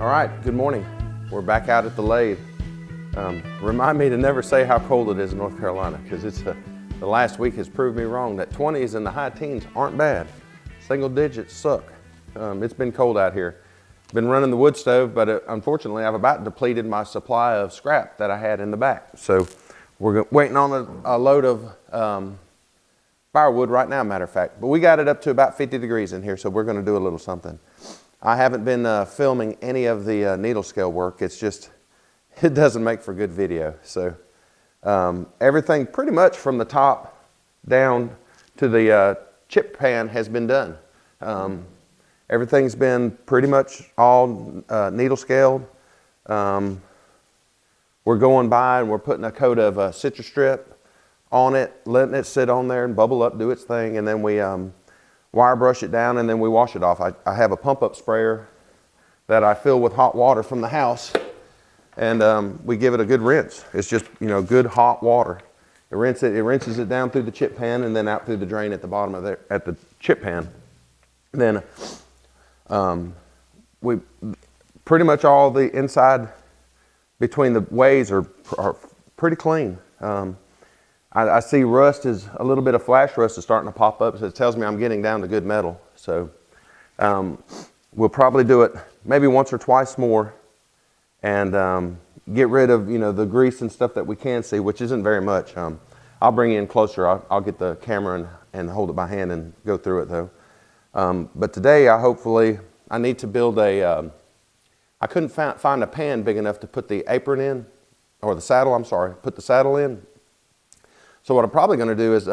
All right, good morning. We're back out at the lathe. Remind me to never say how cold it is in North Carolina, because the last week has proved me wrong that 20s and the high teens aren't bad. Single digits suck. It's been cold out here. Been running the wood stove, but unfortunately I've about depleted my supply of scrap that I had in the back. So we're waiting on a load of firewood right now, matter of fact. But we got it up to about 50 degrees in here, so we're going to do a little something. I haven't been filming any of the needle scale work. It's just, it doesn't make for good video. So everything pretty much from the top down to the chip pan has been done. Everything's been pretty much all needle scaled. We're going by and we're putting a coat of citrus strip on it, letting it sit on there and bubble up, do its thing, and then we wire brush it down and then we wash it off. I have a pump up sprayer that I fill with hot water from the house, and we give it a good rinse. It's just, you know, good hot water. It rinses it down through the chip pan and then out through the drain at the bottom of there at the chip pan. And then we pretty much all the inside between the ways are pretty clean. I see rust is a little bit of flash rust is starting to pop up, so it tells me I'm getting down to good metal. So we'll probably do it maybe once or twice more and get rid of, you know, the grease and stuff that we can see, which isn't very much. I'll bring you in closer. I'll get the camera and hold it by hand and go through it though. But today I need to build a, I couldn't find a pan big enough to put the apron in, or the saddle, I'm sorry, put the saddle in. So what I'm probably going to do is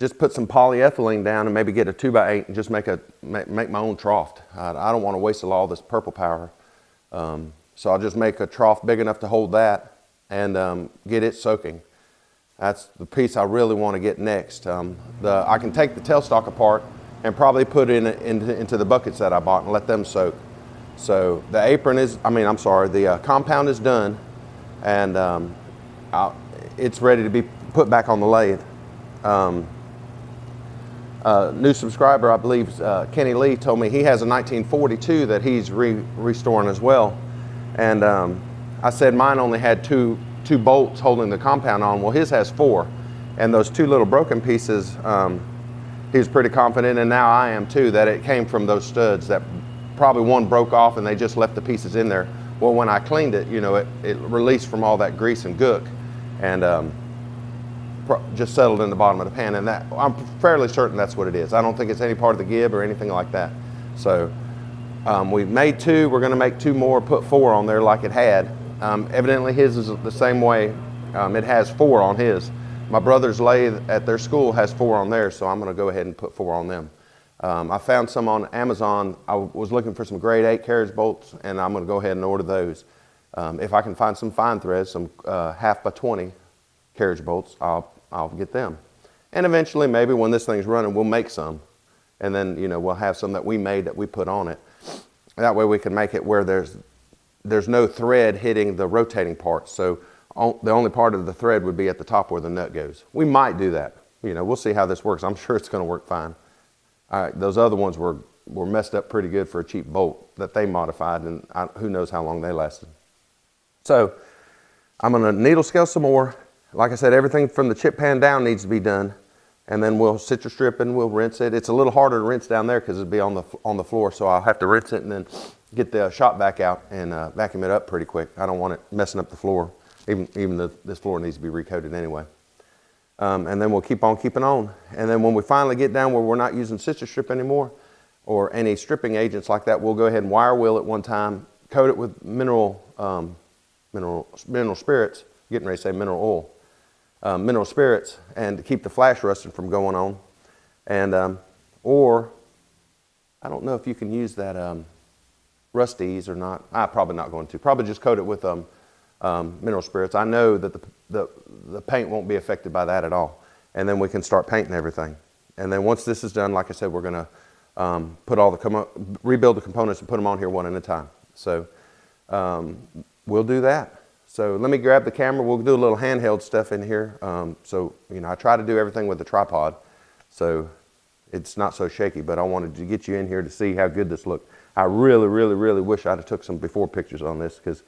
just put some polyethylene down and maybe get a 2x8 and just make my own trough. I don't want to waste all this purple powder. So I'll just make a trough big enough to hold that and get it soaking. That's the piece I really want to get next. I can take the tailstock apart and probably put it into the buckets that I bought and let them soak. So the apron is, the compound is done, and it's ready to be put back on the lathe. New subscriber, I believe, Kenny Lee, told me he has a 1942 that he's restoring as well. And I said mine only had two bolts holding the compound on. Well, his has 4. And those 2 little broken pieces, he was pretty confident, and now I am too, that it came from those studs that probably one broke off and they just left the pieces in there. Well, when I cleaned it, you know, it released from all that grease and gook, and just settled in the bottom of the pan, and that I'm fairly certain that's what it is. I don't think it's any part of the gib or anything like that. So we've made 2. We're going to make 2 more, put 4 on there like it had. Evidently his is the same way. It has 4 on his. My brother's lathe at their school has 4 on theirs, so I'm going to go ahead and put 4 on them. I found some on Amazon. I was looking for some grade 8 carriage bolts, and I'm going to go ahead and order those. If I can find some fine threads, some 1/2x20 carriage bolts, I'll get them. And eventually, maybe when this thing's running, we'll make some. And then, you know, we'll have some that we made that we put on it. That way we can make it where there's no thread hitting the rotating parts. So the only part of the thread would be at the top where the nut goes. We might do that. You know, we'll see how this works. I'm sure it's going to work fine. All right, those other ones were messed up pretty good for a cheap bolt that they modified, and who knows how long they lasted. So I'm going to needle scale some more. Like I said, everything from the chip pan down needs to be done, and then we'll citrus strip and we'll rinse it. It's a little harder to rinse down there because it'll be on the floor, so I'll have to rinse it and then get the shop vac out and vacuum it up pretty quick. I don't want it messing up the floor, even though this floor needs to be recoated anyway. And then we'll keep on keeping on. And then when we finally get down where we're not using citrus strip anymore or any stripping agents like that, we'll go ahead and wire wheel it one time, coat it with mineral spirits, getting ready to say mineral oil. Mineral spirits, and to keep the flash rusting from going on. And or I don't know if you can use that Rusty's or not. I'm probably not going to. Probably just coat it with mineral spirits. I know that the paint won't be affected by that at all. And then we can start painting everything. And then once this is done, like I said, we're going to rebuild the components and put them on here one at a time. So we'll do that. So let me grab the camera. We'll do a little handheld stuff in here. So, you know, I try to do everything with the tripod, so it's not so shaky, but I wanted to get you in here to see how good this looked. I really wish I'd have took some before pictures on this, because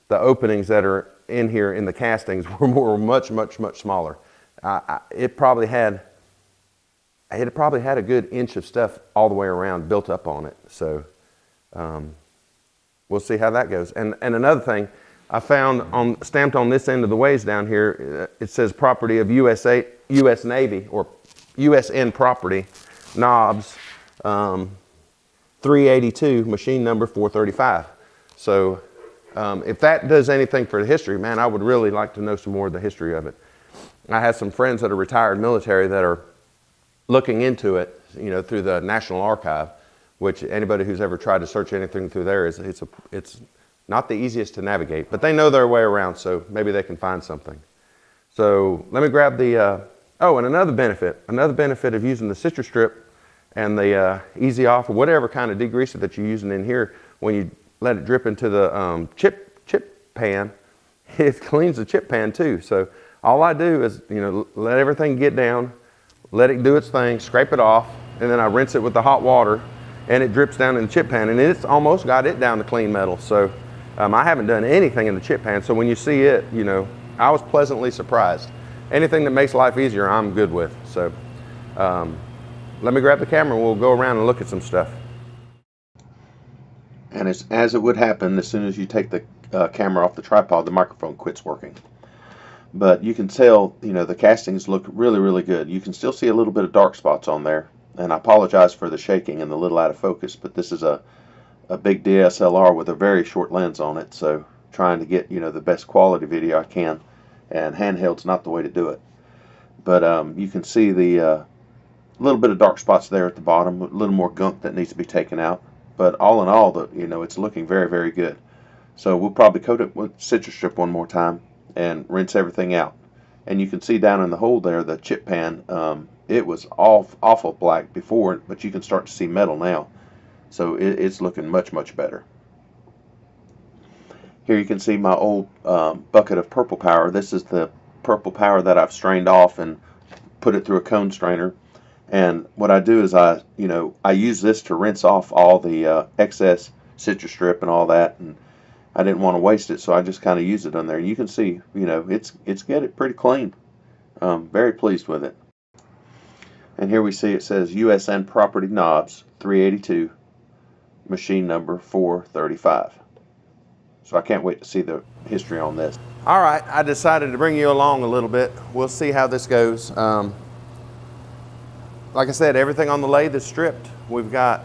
the openings that are in here in the castings were much smaller. It probably had a good inch of stuff all the way around built up on it. So we'll see how that goes. And another thing I found stamped on this end of the ways down here, it says property of US Navy, or USN property, knobs, 382, machine number 435. So if that does anything for the history, man, I would really like to know some more of the history of it. I have some friends that are retired military that are looking into it, you know, through the National Archive, which anybody who's ever tried to search anything through there, it's not the easiest to navigate, but they know their way around, so maybe they can find something. So let me grab the, oh, and another benefit of using the citrus strip and the easy off, or whatever kind of degreaser that you're using in here, when you let it drip into the chip pan, it cleans the chip pan too. So all I do is, you know, let everything get down, let it do its thing, scrape it off, and then I rinse it with the hot water, and it drips down in the chip pan, and it's almost got it down to clean metal. So I haven't done anything in the chip pan, so when you see it, you know, I was pleasantly surprised. Anything that makes life easier, I'm good with. So let me grab the camera and we'll go around and look at some stuff. And as it would happen, as soon as you take the camera off the tripod, the microphone quits working. But you can tell, you know, the castings look really good. You can still see a little bit of dark spots on there, and I apologize for the shaking and the little out of focus, but this is a big DSLR with a very short lens on it, so trying to get, you know, the best quality video I can, and handheld's not the way to do it. But you can see the little bit of dark spots there at the bottom, a little more gunk that needs to be taken out. But all in all, you know, it's looking very good. So we'll probably coat it with citrus strip one more time and rinse everything out. And you can see down in the hole there, the chip pan, it was awful black before, but you can start to see metal now. So it's looking much better. Here you can see my old bucket of purple powder. This is the purple powder that I've strained off and put it through a cone strainer. And what I do is I use this to rinse off all the excess citrus strip and all that, and I didn't want to waste it, so I just kind of use it on there. And you can see, you know, it's get it pretty clean. Very pleased with it. And here we see it says USN property knobs 382, machine number 435. So I can't wait to see the history on this. All right, I decided to bring you along a little bit. We'll see how this goes. Like I said, everything on the lathe is stripped. We've got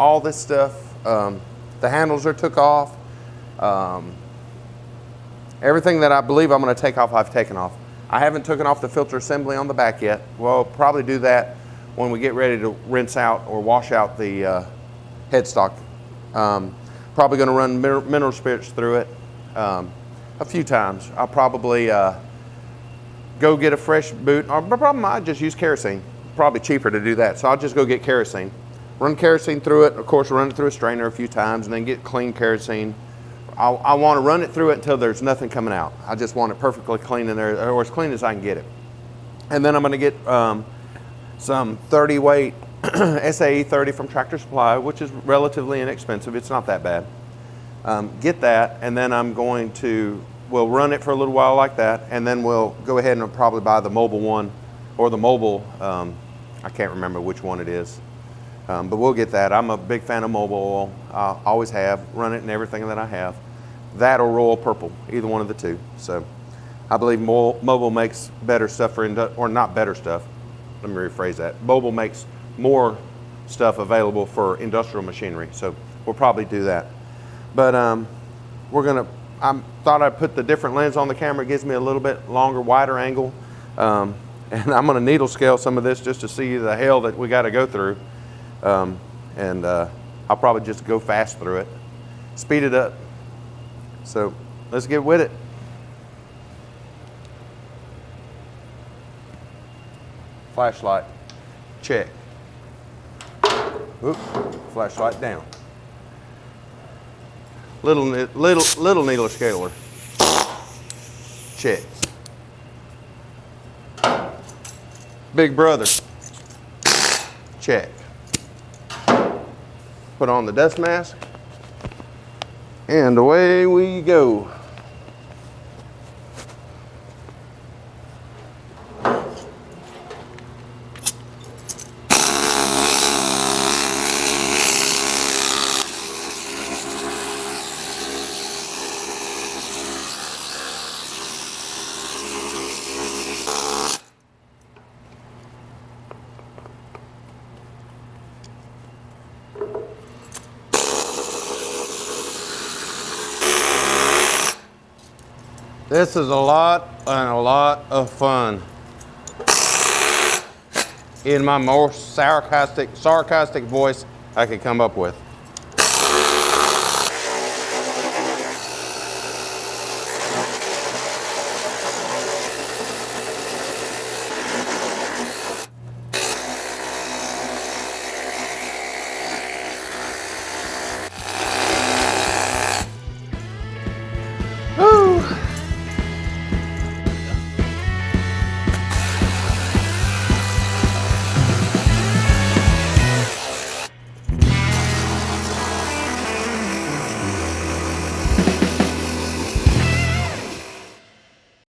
all this stuff. The handles are took off. Everything that I believe I'm going to take off, I've taken off. I haven't taken off the filter assembly on the back yet. We'll probably do that when we get ready to rinse out or wash out the headstock. Probably going to run mineral spirits through it a few times. I'll probably go get a fresh boot, or probably I just use kerosene. Probably cheaper to do that, so I'll just go get kerosene. Run kerosene through it, of course run it through a strainer a few times, and then get clean kerosene. I want to run it through it until there's nothing coming out. I just want it perfectly clean in there, or as clean as I can get it. And then I'm going to get some 30 weight SAE 30 from Tractor Supply, which is relatively inexpensive. It's not that bad. Get that, and then I'm going to, we'll run it for a little while like that, and then we'll go ahead and probably buy the mobile one, or the mobile, I can't remember which one it is. But we'll get that. I'm a big fan of mobile oil. I always have, run it in everything that I have. That or Royal Purple, either one of the two. So I believe mobile makes better stuff for, or not better stuff, let me rephrase that. Mobile makes more stuff available for industrial machinery, so we'll probably do that. But I thought I'd put the different lens on the camera. It gives me a little bit longer, wider angle. And I'm gonna needle scale some of this just to see the hell that we gotta go through. I'll probably just go fast through it, speed it up. So let's get with it. Flashlight, check. Oop, flashlight down. Little needle scaler, check. Big brother, check. put on the dust mask, and away we go. This is a lot of fun. In my most sarcastic voice I could come up with.